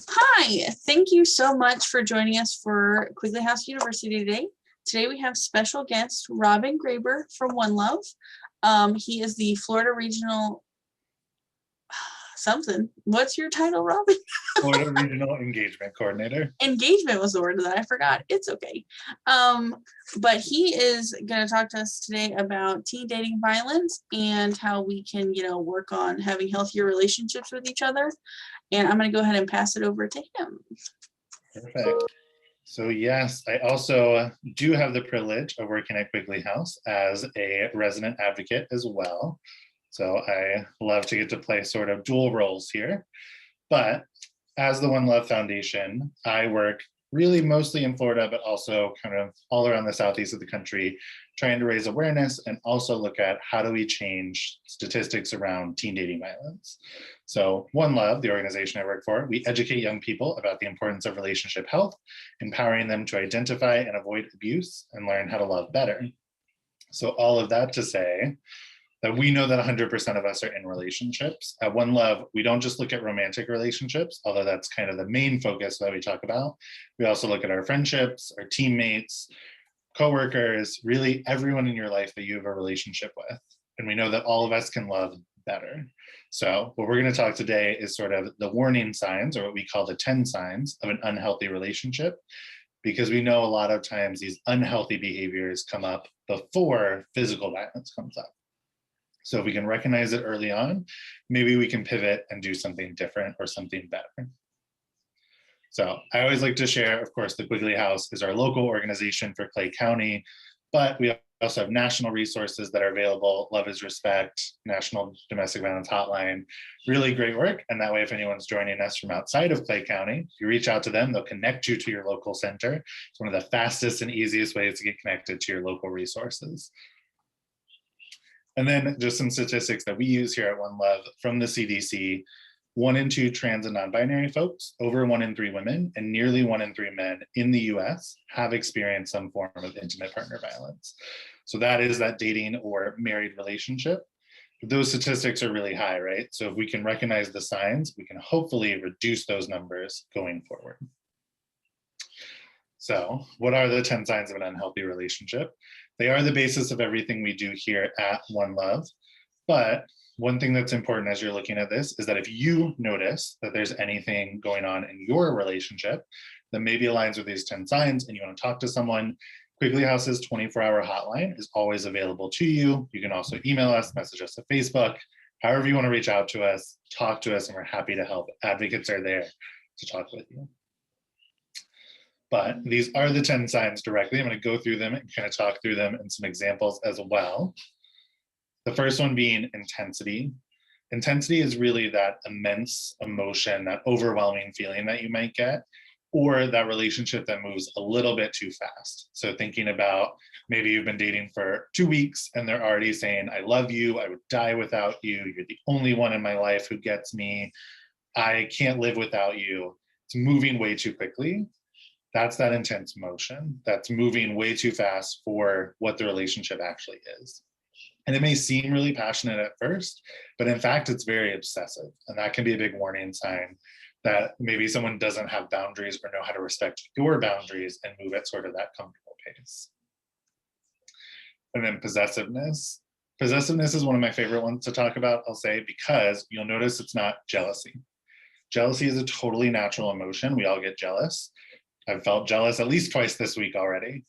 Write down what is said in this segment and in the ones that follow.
Hi, thank you so much for joining us for Quigley House University today. Today we have special guest Robin Graber from One Love. He is the Florida Regional something. What's your title, Robin? Florida Regional Engagement Coordinator. Engagement was the word that I forgot. It's okay. But he is going to talk to us today about teen dating violence and how we can, work on having healthier relationships with each other. And I'm going to go ahead and pass it over to him. Perfect. So yes, I also do have the privilege of working at Quigley House as a resident advocate as well. So I love to get to play sort of dual roles here. But as the One Love Foundation, I work really mostly in Florida, but also kind of all around the southeast of the country, trying to raise awareness and also look at how do we change statistics around teen dating violence. So One Love, the organization I work for, we educate young people about the importance of relationship health, empowering them to identify and avoid abuse and learn how to love better. So all of that to say that we know that 100% of us are in relationships. At One Love, we don't just look at romantic relationships, although that's kind of the main focus that we talk about. We also look at our friendships, our teammates, coworkers, really everyone in your life that you have a relationship with. And we know that all of us can love better. So what we're going to talk today is sort of the warning signs, or what we call the 10 signs of an unhealthy relationship, because we know a lot of times these unhealthy behaviors come up before physical violence comes up. So if we can recognize it early on, maybe we can pivot and do something different or something better. So I always like to share, of course, the Quigley House is our local organization for Clay County, but we also have national resources that are available. Love is Respect, National Domestic Violence Hotline, really great work. And that way, if anyone's joining us from outside of Clay County, if you reach out to them, they'll connect you to your local center. It's one of the fastest and easiest ways to get connected to your local resources. And then just some statistics that we use here at One Love from the CDC: 1 in 2 trans and non-binary folks, over 1 in 3 women, and nearly 1 in 3 men in the US have experienced some form of intimate partner violence. So that is that dating or married relationship. But those statistics are really high, right? So if we can recognize the signs, we can hopefully reduce those numbers going forward. So what are the 10 signs of an unhealthy relationship? They are the basis of everything we do here at One Love. But one thing that's important as you're looking at this is that if you notice that there's anything going on in your relationship that maybe aligns with these 10 signs and you want to talk to someone, Quigley House's 24-hour hotline is always available to you. You can also email us, message us at Facebook, however you want to reach out to us, talk to us, and we're happy to help. Advocates are there to talk with you. But these are the 10 signs directly. I'm going to go through them and kind of talk through them and some examples as well. The first one being intensity. Intensity is really that immense emotion, that overwhelming feeling that you might get, or that relationship that moves a little bit too fast. So thinking about maybe you've been dating for 2 weeks and they're already saying, I love you, I would die without you, you're the only one in my life who gets me, I can't live without you. It's moving way too quickly. That's that intense motion that's moving way too fast for what the relationship actually is. And it may seem really passionate at first, but in fact, it's very obsessive. And that can be a big warning sign that maybe someone doesn't have boundaries or know how to respect your boundaries and move at sort of that comfortable pace. And then possessiveness. Possessiveness is one of my favorite ones to talk about, I'll say, because you'll notice it's not jealousy. Jealousy is a totally natural emotion. We all get jealous. I've felt jealous at least twice this week already,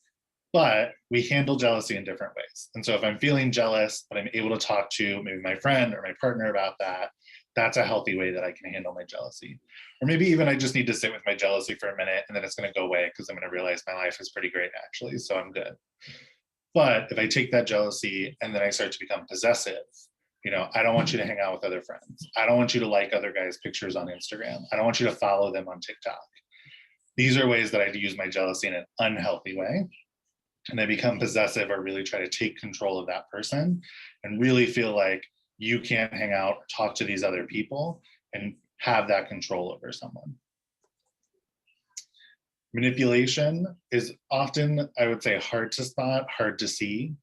but we handle jealousy in different ways. And so if I'm feeling jealous, but I'm able to talk to maybe my friend or my partner about that, that's a healthy way that I can handle my jealousy. Or maybe even I just need to sit with my jealousy for a minute and then it's going to go away because I'm going to realize my life is pretty great actually, so I'm good. But if I take that jealousy and then I start to become possessive, I don't want you to hang out with other friends. I don't want you to like other guys' pictures on Instagram. I don't want you to follow them on TikTok. These are ways that I use my jealousy in an unhealthy way. And I become possessive or really try to take control of that person and really feel like you can't hang out or talk to these other people and have that control over someone. Manipulation is often, I would say, hard to spot, hard to see,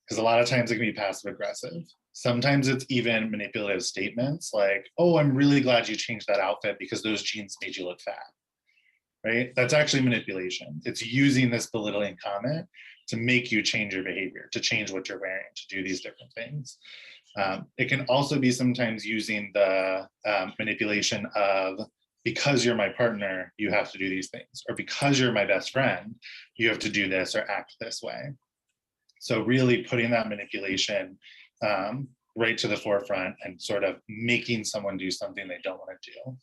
because a lot of times it can be passive aggressive. Sometimes it's even manipulative statements like, oh, I'm really glad you changed that outfit because those jeans made you look fat, right? That's actually manipulation. It's using this belittling comment to make you change your behavior, to change what you're wearing, to do these different things. It can also be sometimes using the manipulation of, because you're my partner, you have to do these things, or because you're my best friend, you have to do this or act this way. So really putting that manipulation right to the forefront and sort of making someone do something they don't want to do.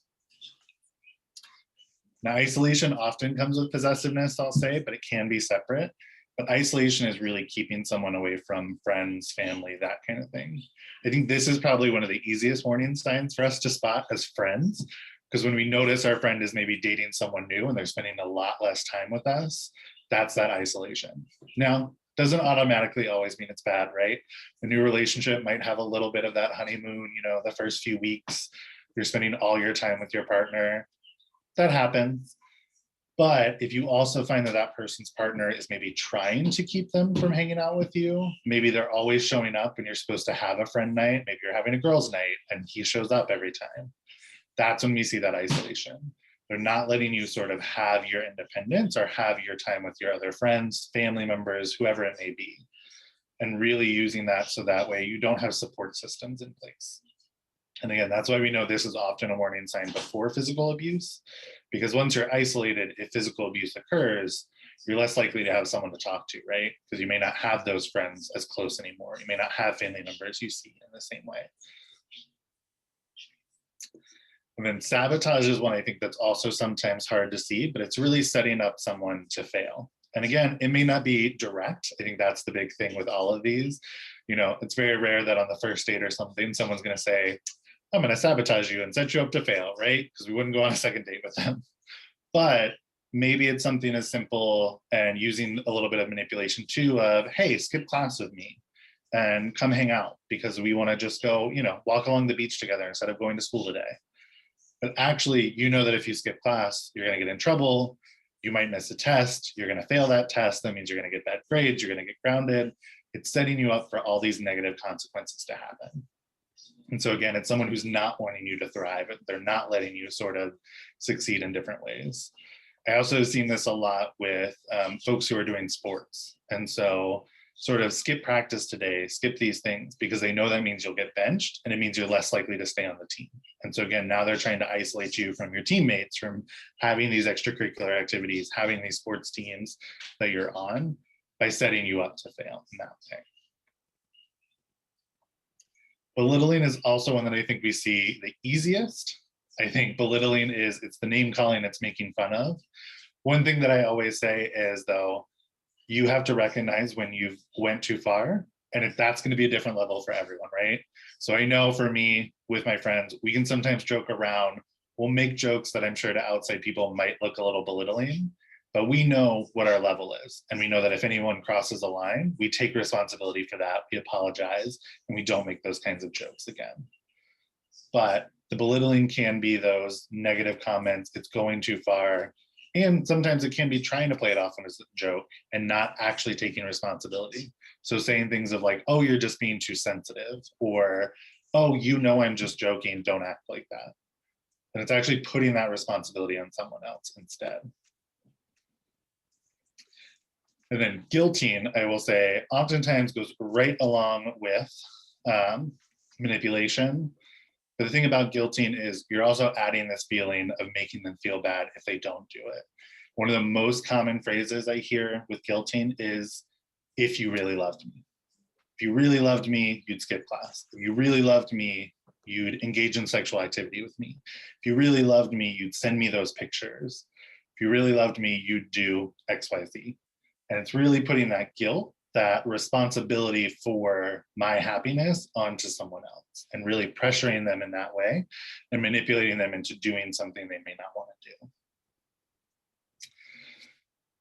Now, isolation often comes with possessiveness, I'll say, but it can be separate. But isolation is really keeping someone away from friends, family, that kind of thing. I think this is probably one of the easiest warning signs for us to spot as friends, because when we notice our friend is maybe dating someone new and they're spending a lot less time with us, that's that isolation. Now, doesn't automatically always mean it's bad, right? A new relationship might have a little bit of that honeymoon, you know, the first few weeks, you're spending all your time with your partner. That happens. But if you also find that that person's partner is maybe trying to keep them from hanging out with you, maybe they're always showing up and you're supposed to have a friend night, maybe you're having a girls' night and he shows up every time. That's when we see that isolation. They're not letting you sort of have your independence or have your time with your other friends, family members, whoever it may be, and really using that so that way you don't have support systems in place. And again, that's why we know this is often a warning sign before physical abuse, because once you're isolated, if physical abuse occurs, you're less likely to have someone to talk to, right? Because you may not have those friends as close anymore. You may not have family members you see in the same way. And then sabotage is one I think that's also sometimes hard to see, but it's really setting up someone to fail. And again, it may not be direct. I think that's the big thing with all of these. You know, it's very rare that on the first date or something, someone's going to say, I'm going to sabotage you and set you up to fail, right? Because we wouldn't go on a second date with them. But maybe it's something as simple and using a little bit of manipulation too of, hey, skip class with me and come hang out because we want to just go, you know, walk along the beach together instead of going to school today. But actually, you know that if you skip class, you're going to get in trouble. You might miss a test. You're going to fail that test. That means you're going to get bad grades. You're going to get grounded. It's setting you up for all these negative consequences to happen. And so again, it's someone who's not wanting you to thrive. They're not letting you sort of succeed in different ways. I also have seen this a lot with folks who are doing sports. And so sort of skip practice today, skip these things, because they know that means you'll get benched and it means you're less likely to stay on the team. And so again, now they're trying to isolate you from your teammates, from having these extracurricular activities, having these sports teams that you're on, by setting you up to fail in that way. Belittling is also one that I think we see the easiest. I think belittling is, it's the name calling, it's making fun of. One thing that I always say is, though, you have to recognize when you've went too far, and if that's going to be a different level for everyone, right? So I know for me, with my friends, we can sometimes joke around. We'll make jokes that I'm sure to outside people might look a little belittling, but we know what our level is. And we know that if anyone crosses a line, we take responsibility for that, we apologize, and we don't make those kinds of jokes again. But the belittling can be those negative comments, it's going too far. And sometimes it can be trying to play it off as a joke and not actually taking responsibility. So saying things of like, oh, you're just being too sensitive, or, oh, you know, I'm just joking, don't act like that. And it's actually putting that responsibility on someone else instead. And then guilting, I will say, oftentimes goes right along with manipulation. But the thing about guilting is you're also adding this feeling of making them feel bad if they don't do it. One of the most common phrases I hear with guilting is, if you really loved me. If you really loved me, you'd skip class. If you really loved me, you'd engage in sexual activity with me. If you really loved me, you'd send me those pictures. If you really loved me, you'd do X, Y, Z. And it's really putting that guilt, that responsibility for my happiness onto someone else, and really pressuring them in that way and manipulating them into doing something they may not want to do.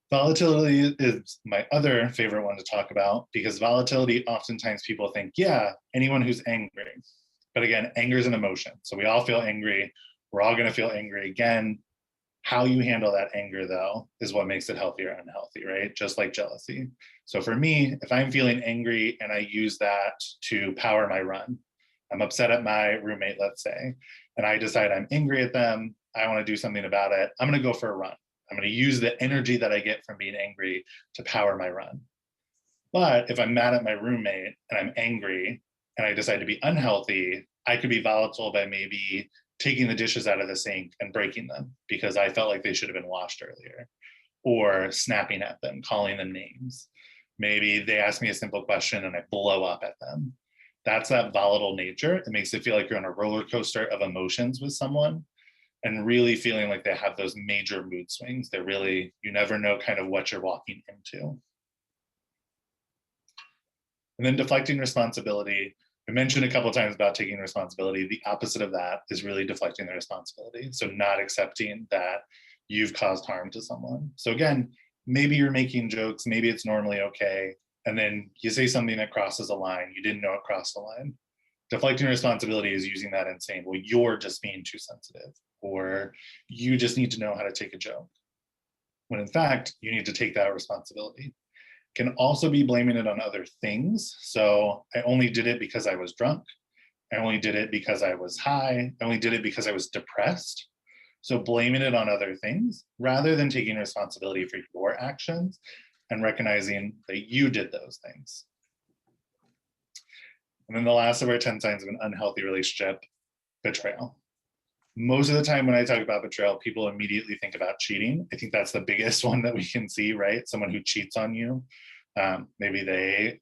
Volatility is my other favorite one to talk about, because volatility, oftentimes people think, yeah, anyone who's angry. But again, anger is an emotion. So we all feel angry. We're all going to feel angry again. How you handle that anger, though, is what makes it healthy or unhealthy, right? Just like jealousy. So for me, if I'm feeling angry and I use that to power my run, I'm upset at my roommate, let's say, and I decide I'm angry at them, I want to do something about it, I'm going to go for a run. I'm going to use the energy that I get from being angry to power my run. But if I'm mad at my roommate and I'm angry and I decide to be unhealthy, I could be volatile by maybe taking the dishes out of the sink and breaking them because I felt like they should have been washed earlier, or snapping at them, calling them names. Maybe they ask me a simple question and I blow up at them. That's that volatile nature. It makes it feel like you're on a roller coaster of emotions with someone and really feeling like they have those major mood swings. They're really, you never know kind of what you're walking into. And then deflecting responsibility. I mentioned a couple of times about taking responsibility. The opposite of that is really deflecting the responsibility. So not accepting that you've caused harm to someone. So again, maybe you're making jokes, maybe it's normally okay, and then you say something that crosses a line, you didn't know it crossed the line. Deflecting responsibility is using that and saying, well, you're just being too sensitive, or you just need to know how to take a joke. When in fact, you need to take that responsibility. Can also be blaming it on other things. So I only did it because I was drunk. I only did it because I was high. I only did it because I was depressed. So blaming it on other things rather than taking responsibility for your actions and recognizing that you did those things. And then the last of our 10 signs of an unhealthy relationship, betrayal. Most of the time when I talk about betrayal, people immediately think about cheating. I think that's the biggest one that we can see, right? Someone who cheats on you. Maybe they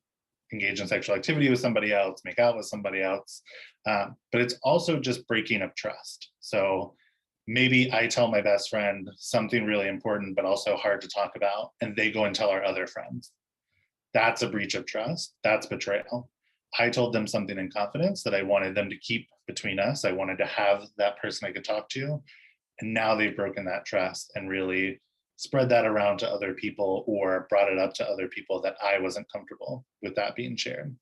engage in sexual activity with somebody else, make out with somebody else. But it's also just breaking of trust. So maybe I tell my best friend something really important, but also hard to talk about, and they go and tell our other friends. That's a breach of trust. That's betrayal. I told them something in confidence that I wanted them to keep between us. I wanted to have that person I could talk to. And now they've broken that trust and really spread that around to other people or brought it up to other people that I wasn't comfortable with that being shared.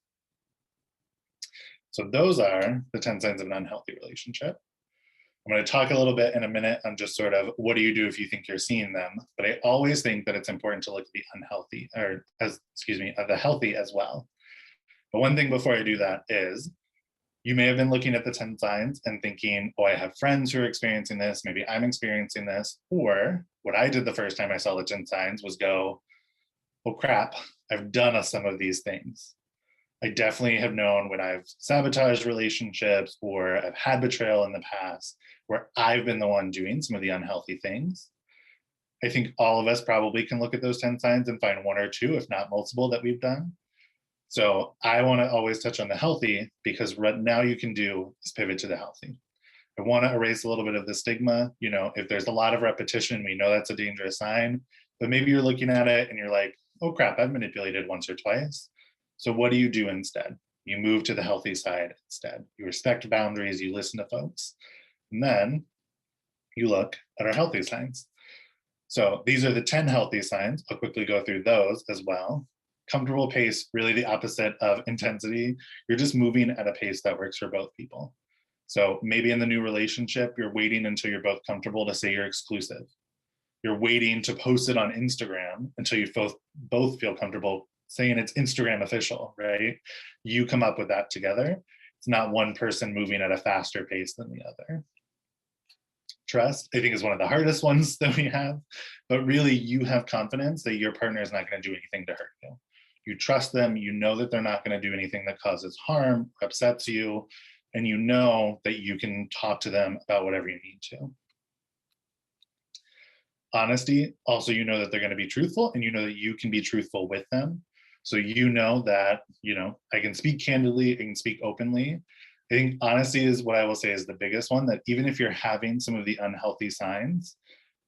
So those are the 10 signs of an unhealthy relationship. I'm going to talk a little bit in a minute on just sort of what do you do if you think you're seeing them, but I always think that it's important to look at the unhealthy, or the healthy as well. But one thing before I do that is you may have been looking at the 10 signs and thinking, oh, I have friends who are experiencing this, maybe I'm experiencing this. Or what I did the first time I saw the 10 signs was go, oh crap, I've done some of these things. I definitely have known when I've sabotaged relationships or I've had betrayal in the past where I've been the one doing some of the unhealthy things. I think all of us probably can look at those 10 signs and find one or two, if not multiple, that we've done. So I want to always touch on the healthy because what now you can do is pivot to the healthy. I want to erase a little bit of the stigma. You know, if there's a lot of repetition, we know that's a dangerous sign, but maybe you're looking at it and you're like, oh crap, I've manipulated once or twice. So what do you do instead? You move to the healthy side instead. You respect boundaries, you listen to folks, and then you look at our healthy signs. So these are the 10 healthy signs. I'll quickly go through those as well. Comfortable pace, really the opposite of intensity. You're just moving at a pace that works for both people. So maybe in the new relationship, you're waiting until you're both comfortable to say you're exclusive. You're waiting to post it on Instagram until you both feel comfortable saying it's Instagram official, right? You come up with that together. It's not one person moving at a faster pace than the other. Trust, I think, is one of the hardest ones that we have, but really you have confidence that your partner is not going to do anything to hurt you. You trust them, you know that they're not going to do anything that causes harm or upsets you, and you know that you can talk to them about whatever you need to. Honesty, also you know that they're going to be truthful and you know that you can be truthful with them. So you know that, I can speak candidly, I can speak openly. I think honesty is what I will say is the biggest one, that even if you're having some of the unhealthy signs,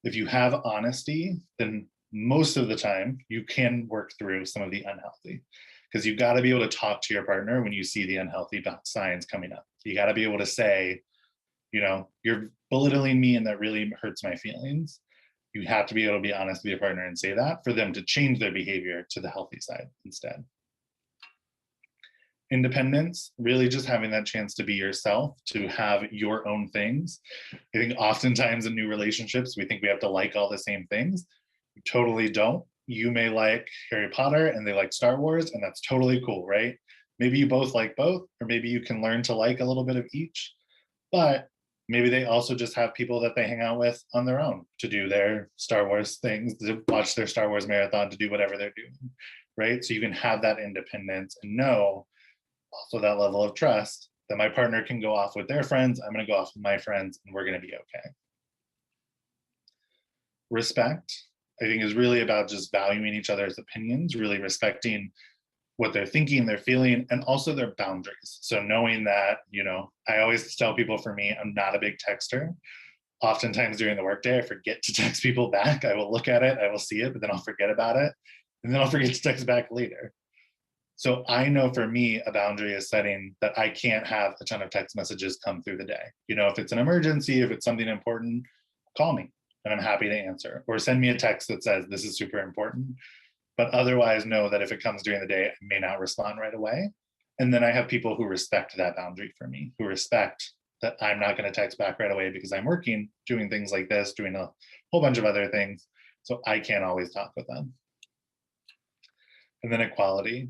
if you have honesty, then most of the time you can work through some of the unhealthy, because you've got to be able to talk to your partner when you see the unhealthy signs coming up. You got to be able to say, you're belittling me and that really hurts my feelings. You have to be able to be honest with your partner and say that for them to change their behavior to the healthy side instead. Independence, really just having that chance to be yourself, to have your own things. I think oftentimes in new relationships, we think we have to like all the same things. We totally don't. You may like Harry Potter and they like Star Wars, and that's totally cool, right? Maybe you both like both, or maybe you can learn to like a little bit of each. But maybe they also just have people that they hang out with on their own to do their Star Wars things, to watch their Star Wars marathon, to do whatever they're doing, right? So you can have that independence and know also that level of trust that my partner can go off with their friends, I'm going to go off with my friends, and we're going to be okay. Respect, I think, is really about just valuing each other's opinions, really respecting what they're thinking, they're feeling, and also their boundaries. So knowing that, I always tell people, for me, I'm not a big texter. Oftentimes during the workday, I forget to text people back. I will look at it, I will see it, but then I'll forget about it. And then I'll forget to text back later. So I know for me, a boundary is setting that I can't have a ton of text messages come through the day. If it's an emergency, if it's something important, call me and I'm happy to answer. Or send me a text that says, this is super important. But otherwise, know that if it comes during the day, I may not respond right away. And then I have people who respect that boundary for me, who respect that I'm not going to text back right away because I'm working, doing things like this, doing a whole bunch of other things. So I can't always talk with them. And then equality.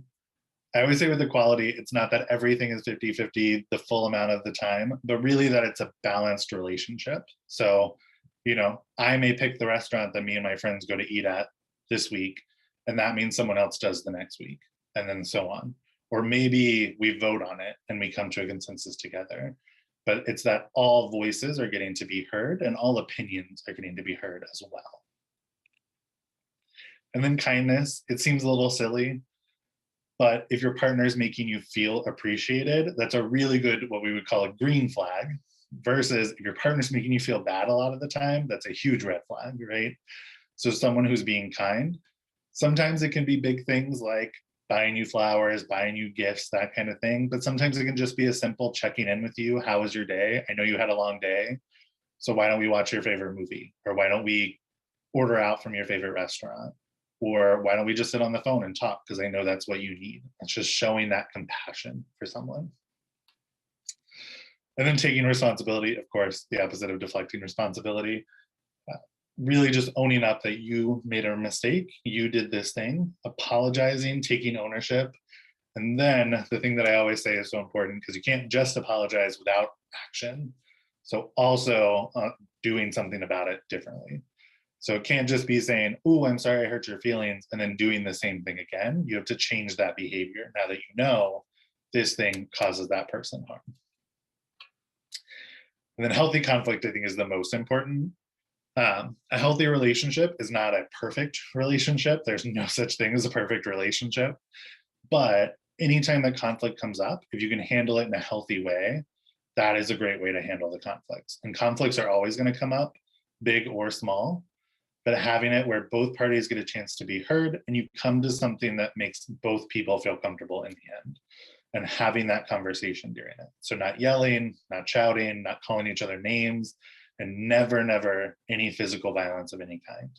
I always say with equality, it's not that everything is 50-50 the full amount of the time, but really that it's a balanced relationship. So, I may pick the restaurant that me and my friends go to eat at this week, and that means someone else does the next week, and then so on. Or maybe we vote on it and we come to a consensus together. But it's that all voices are getting to be heard and all opinions are getting to be heard as well. And then kindness, it seems a little silly, but if your partner is making you feel appreciated, that's a really good, what we would call a green flag, versus if your partner's making you feel bad a lot of the time, that's a huge red flag, right? So someone who's being kind, sometimes it can be big things like buying you flowers, buying you gifts, that kind of thing. But sometimes it can just be a simple checking in with you. How was your day? I know you had a long day, so why don't we watch your favorite movie? Or why don't we order out from your favorite restaurant? Or why don't we just sit on the phone and talk? Because I know that's what you need. It's just showing that compassion for someone. And then taking responsibility, of course, the opposite of deflecting responsibility. Really just owning up that you made a mistake, you did this thing, apologizing, taking ownership. And then the thing that I always say is so important, because you can't just apologize without action. So also doing something about it differently. So it can't just be saying, oh, I'm sorry I hurt your feelings, and then doing the same thing again. You have to change that behavior now that you know this thing causes that person harm. And then healthy conflict, I think, is the most important. A healthy relationship is not a perfect relationship. There's no such thing as a perfect relationship. But anytime that conflict comes up, if you can handle it in a healthy way, that is a great way to handle the conflicts. And conflicts are always going to come up, big or small. But having it where both parties get a chance to be heard and you come to something that makes both people feel comfortable in the end, and having that conversation during it. So not yelling, not shouting, not calling each other names, and never any physical violence of any kind.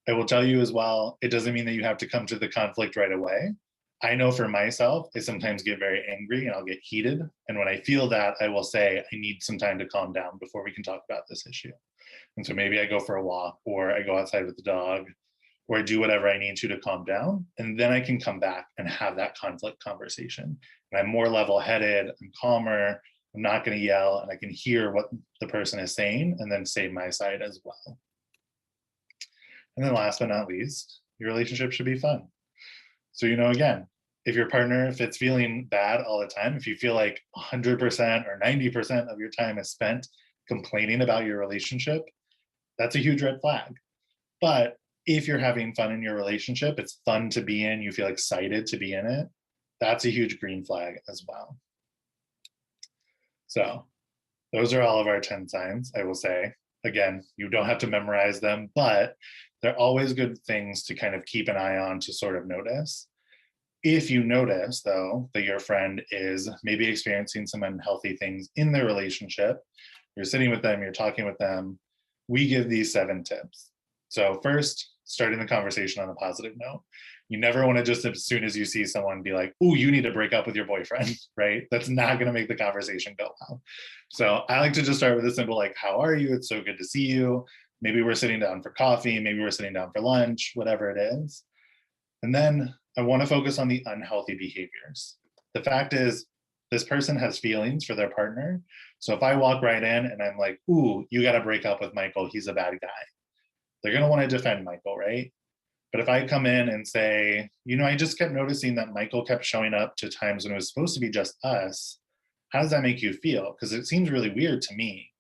I will tell you as well, it doesn't mean that you have to come to the conflict right away. I know for myself, I sometimes get very angry and I'll get heated. And when I feel that, I will say, I need some time to calm down before we can talk about this issue. And so maybe I go for a walk, or I go outside with the dog, or I do whatever I need to calm down. And then I can come back and have that conflict conversation. And I'm more level-headed, I'm calmer, I'm not going to yell, and I can hear what the person is saying and then say my side as well. And then last but not least, your relationship should be fun. So, again, if your partner, if it's feeling bad all the time, if you feel like 100% or 90% of your time is spent complaining about your relationship, that's a huge red flag. But if you're having fun in your relationship, it's fun to be in, you feel excited to be in it, that's a huge green flag as well. So those are all of our 10 signs, I will say. Again, you don't have to memorize them, but they're always good things to kind of keep an eye on, to sort of notice. If you notice, though, that your friend is maybe experiencing some unhealthy things in their relationship, you're sitting with them, you're talking with them, we give these 7 tips. So first, starting the conversation on a positive note. You never want to just, as soon as you see someone, be like, "Oh, you need to break up with your boyfriend," right? That's not going to make the conversation go well. So I like to just start with a simple, like, "How are you? It's so good to see you. Maybe we're sitting down for coffee. Maybe we're sitting down for lunch, whatever it is." And then I want to focus on the unhealthy behaviors. The fact is, this person has feelings for their partner. So if I walk right in and I'm like, "Ooh, you got to break up with Michael. He's a bad guy." They're going to want to defend Michael, right? But if I come in and say, "I just kept noticing that Michael kept showing up to times when it was supposed to be just us. How does that make you feel? Because it seems really weird to me."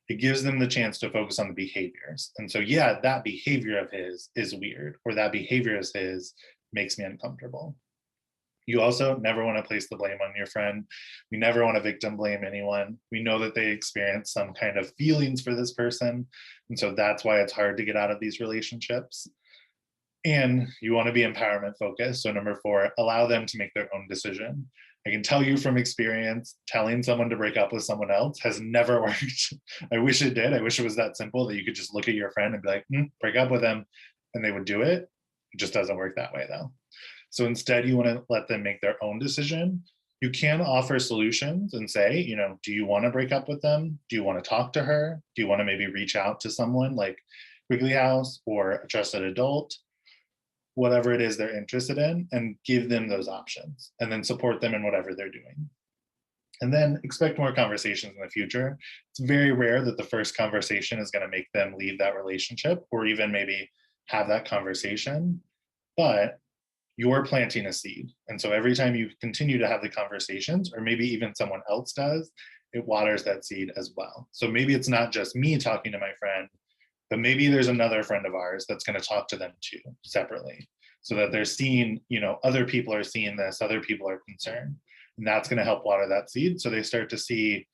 It gives them the chance to focus on the behaviors. And so, yeah, that behavior of his is weird, or that behavior of his makes me uncomfortable. You also never want to place the blame on your friend. We never want to victim blame anyone. We know that they experience some kind of feelings for this person. And so that's why it's hard to get out of these relationships. And you want to be empowerment focused. So number 4, allow them to make their own decision. I can tell you from experience, telling someone to break up with someone else has never worked. I wish it did. I wish it was that simple that you could just look at your friend and be like, break up with them, and they would do it. It just doesn't work that way though. So instead, you want to let them make their own decision. You can offer solutions and say, do you want to break up with them? Do you want to talk to her? Do you want to maybe reach out to someone like Quigley House or a trusted adult? Whatever it is they're interested in, and give them those options, and then support them in whatever they're doing. And then expect more conversations in the future. It's very rare that the first conversation is going to make them leave that relationship or even maybe have that conversation, but you're planting a seed. And so every time you continue to have the conversations, or maybe even someone else does, it waters that seed as well. So maybe it's not just me talking to my friend, but maybe there's another friend of ours that's going to talk to them too separately, so that they're seeing, other people are seeing this, other people are concerned, and that's going to help water that seed. So they start to see,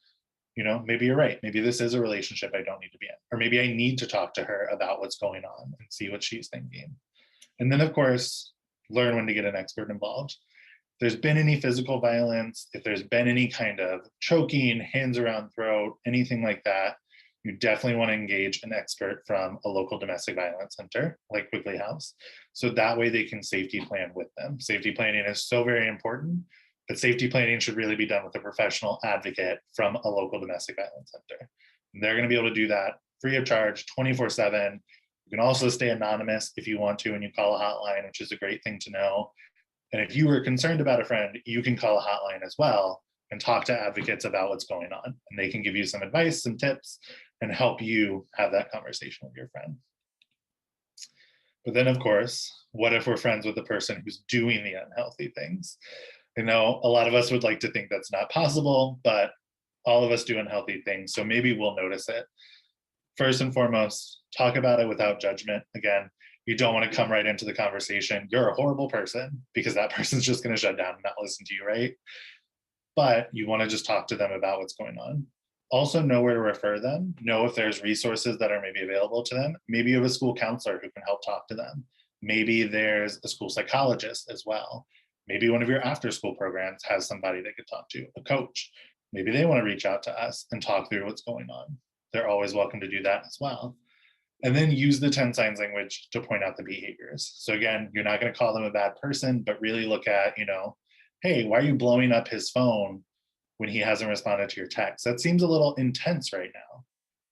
maybe you're right. Maybe this is a relationship I don't need to be in, or maybe I need to talk to her about what's going on and see what she's thinking. And then of course, learn when to get an expert involved. If there's been any physical violence, if there's been any kind of choking, hands around throat, anything like that, you definitely want to engage an expert from a local domestic violence center like Quigley House. So that way they can safety plan with them. Safety planning is so very important, but safety planning should really be done with a professional advocate from a local domestic violence center. And they're going to be able to do that free of charge, 24/7. You can also stay anonymous if you want to, and you call a hotline, which is a great thing to know. And if you were concerned about a friend, you can call a hotline as well and talk to advocates about what's going on. And they can give you some advice, some tips, and help you have that conversation with your friend. But then, of course, what if we're friends with the person who's doing the unhealthy things? I know a lot of us would like to think that's not possible, but all of us do unhealthy things. So maybe we'll notice it. First and foremost, talk about it without judgment. Again, you don't want to come right into the conversation, "You're a horrible person," because that person's just going to shut down and not listen to you, right? But you want to just talk to them about what's going on. Also know where to refer them. Know if there's resources that are maybe available to them. Maybe you have a school counselor who can help talk to them. Maybe there's a school psychologist as well. Maybe one of your after school programs has somebody they could talk to, a coach. Maybe they want to reach out to us and talk through what's going on. They're always welcome to do that as well. And then use the 10 signs language to point out the behaviors. So again, you're not going to call them a bad person, but really look at, hey, why are you blowing up his phone when he hasn't responded to your text? That seems a little intense right now.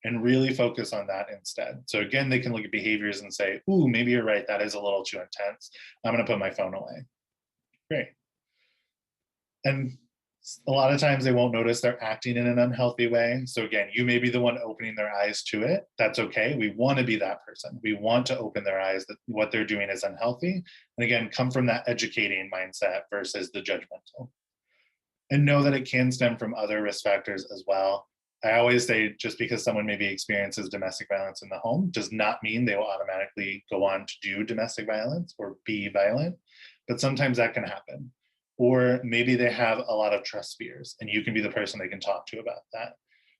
And really focus on that instead. So again, they can look at behaviors and say, "Ooh, maybe you're right. That is a little too intense. I'm going to put my phone away." Great. And a lot of times they won't notice they're acting in an unhealthy way. So again, you may be the one opening their eyes to it. That's okay. We want to be that person. We want to open their eyes that what they're doing is unhealthy. And again, come from that educating mindset versus the judgmental. And know that it can stem from other risk factors as well. I always say, just because someone maybe experiences domestic violence in the home does not mean they will automatically go on to do domestic violence or be violent, but sometimes that can happen. Or maybe they have a lot of trust fears and you can be the person they can talk to about that.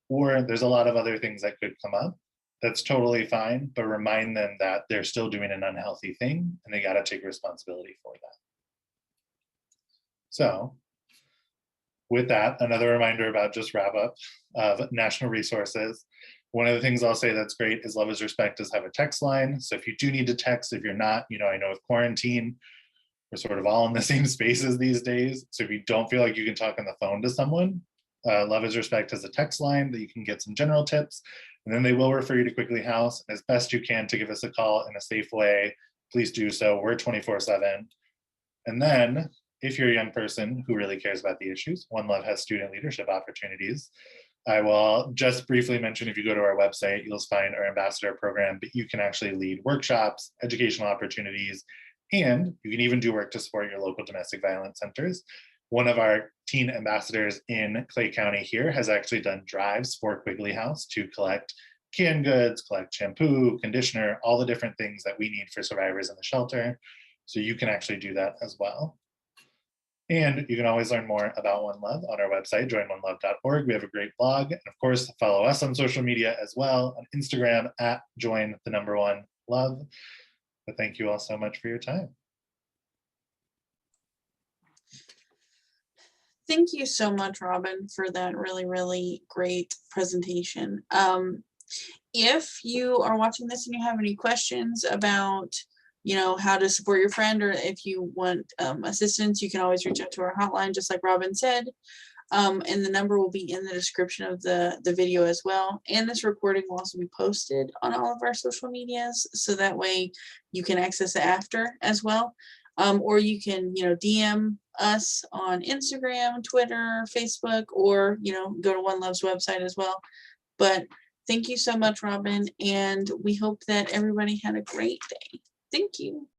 Or there's a lot of other things that could come up. That's totally fine, but remind them that they're still doing an unhealthy thing and they got to take responsibility for that. So with that, another reminder about just wrap up of national resources. One of the things I'll say that's great is Love is Respect does have a text line. So if you do need to text, if you're not, I know with quarantine, we're sort of all in the same spaces these days. So if you don't feel like you can talk on the phone to someone, Love is Respect has a text line that you can get some general tips, and then they will refer you to Quickly House. And as best you can to give us a call in a safe way, please do so. We're 24/7. And then if you're a young person who really cares about the issues, One Love has student leadership opportunities. I will just briefly mention, if you go to our website, you'll find our ambassador program, but you can actually lead workshops, educational opportunities, and you can even do work to support your local domestic violence centers. One of our teen ambassadors in Clay County here has actually done drives for Quigley House to collect canned goods, collect shampoo, conditioner, all the different things that we need for survivors in the shelter. So you can actually do that as well. And you can always learn more about One Love on our website, joinonelove.org. We have a great blog. And of course, follow us on social media as well, on Instagram at join1love. But thank you all so much for your time. Thank you so much, Robin, for that really, really great presentation. If you are watching this and you have any questions about, how to support your friend, or if you want assistance, you can always reach out to our hotline, just like Robin said. And the number will be in the description of the video as well. And this recording will also be posted on all of our social medias, so that way you can access it after as well. Or you can, DM us on Instagram, Twitter, Facebook, or, go to One Love's website as well. But thank you so much, Robin, and we hope that everybody had a great day. Thank you.